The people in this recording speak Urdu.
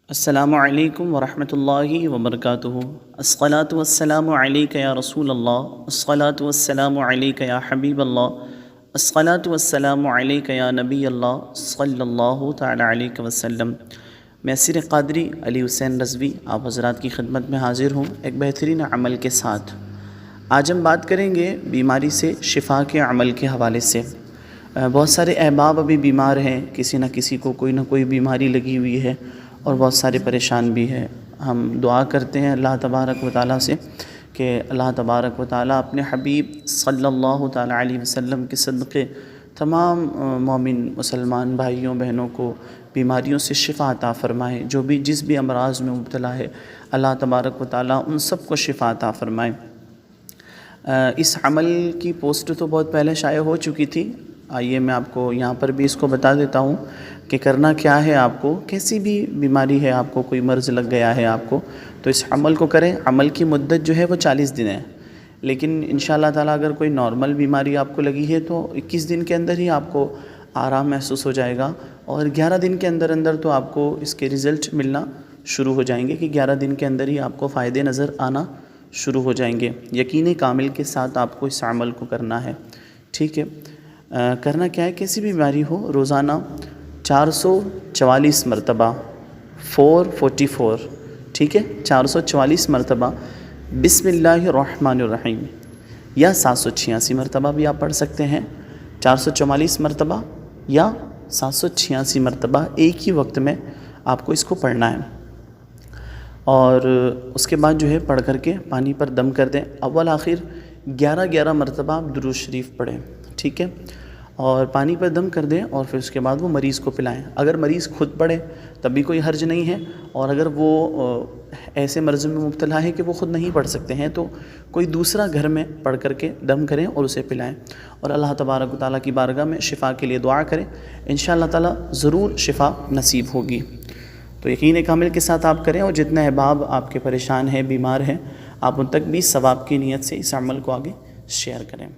السلام علیکم ورحمۃ اللہ وبرکاتہ۔ الصلاۃ والسلام علیک یا رسول اللہ، الصلاۃ والسلام علیک یا حبیب اللہ، الصلاۃ والسلام علیک یا نبی اللہ صلی اللہ تعالی علیہ وسلم۔ میں سر قادری علی حسین رضوی آپ حضرات کی خدمت میں حاضر ہوں ایک بہترین عمل کے ساتھ۔ آج ہم بات کریں گے بیماری سے شفا کے عمل کے حوالے سے۔ بہت سارے احباب ابھی بیمار ہیں، کسی نہ کسی کو کوئی نہ کوئی بیماری لگی ہوئی ہے اور بہت سارے پریشان بھی ہیں۔ ہم دعا کرتے ہیں اللہ تبارک و تعالیٰ سے کہ اللہ تبارک و تعالیٰ اپنے حبیب صلی اللہ تعالیٰ علیہ وسلم کے صدقے تمام مومن مسلمان بھائیوں بہنوں کو بیماریوں سے شفا عطا فرمائے۔ جو بھی جس بھی امراض میں مبتلا ہے اللہ تبارک و تعالیٰ ان سب کو شفا عطا فرمائے۔ اس عمل کی پوسٹ تو بہت پہلے شائع ہو چکی تھی، آئیے میں آپ کو یہاں پر بھی اس کو بتا دیتا ہوں کہ کرنا کیا ہے۔ آپ کو کیسی بھی بیماری ہے، آپ کو کوئی مرض لگ گیا ہے آپ کو، تو اس عمل کو کریں۔ عمل کی مدت جو ہے وہ 40 دن ہے، لیکن انشاءاللہ تعالیٰ اگر کوئی نارمل بیماری آپ کو لگی ہے تو 21 دن کے اندر ہی آپ کو آرام محسوس ہو جائے گا، اور 11 دن کے اندر اندر تو آپ کو اس کے رزلٹ ملنا شروع ہو جائیں گے کہ 11 دن کے اندر ہی آپ کو فائدے نظر آنا شروع ہو جائیں گے۔ یقین کامل کے ساتھ آپ کو اس عمل کو کرنا ہے، ٹھیک ہے۔ کرنا کیا ہے، کسی بھی بیماری ہو روزانہ 444 مرتبہ 444، ٹھیک ہے، 444 مرتبہ بسم اللہ الرحمن الرحیم، یا 786 مرتبہ بھی آپ پڑھ سکتے ہیں۔ 444 مرتبہ یا 786 مرتبہ ایک ہی وقت میں آپ کو اس کو پڑھنا ہے، اور اس کے بعد جو ہے پڑھ کر کے پانی پر دم کر دیں۔ اول آخر 11 مرتبہ آپ درود شریف پڑھیں، ٹھیک ہے، اور پانی پر دم کر دیں، اور پھر اس کے بعد وہ مریض کو پلائیں۔ اگر مریض خود پڑھے تب بھی کوئی حرج نہیں ہے، اور اگر وہ ایسے مرض میں مبتلا ہے کہ وہ خود نہیں پڑھ سکتے ہیں تو کوئی دوسرا گھر میں پڑھ کر کے دم کریں اور اسے پلائیں، اور اللہ تبارک و تعالیٰ کی بارگاہ میں شفا کے لیے دعا کریں۔ انشاءاللہ تعالیٰ ضرور شفا نصیب ہوگی۔ تو یقین کامل کے ساتھ آپ کریں، اور جتنے احباب آپ کے پریشان ہیں، بیمار ہیں، آپ ان تک بھی ثواب کی نیت سے اس عمل کو آگے شیئر کریں۔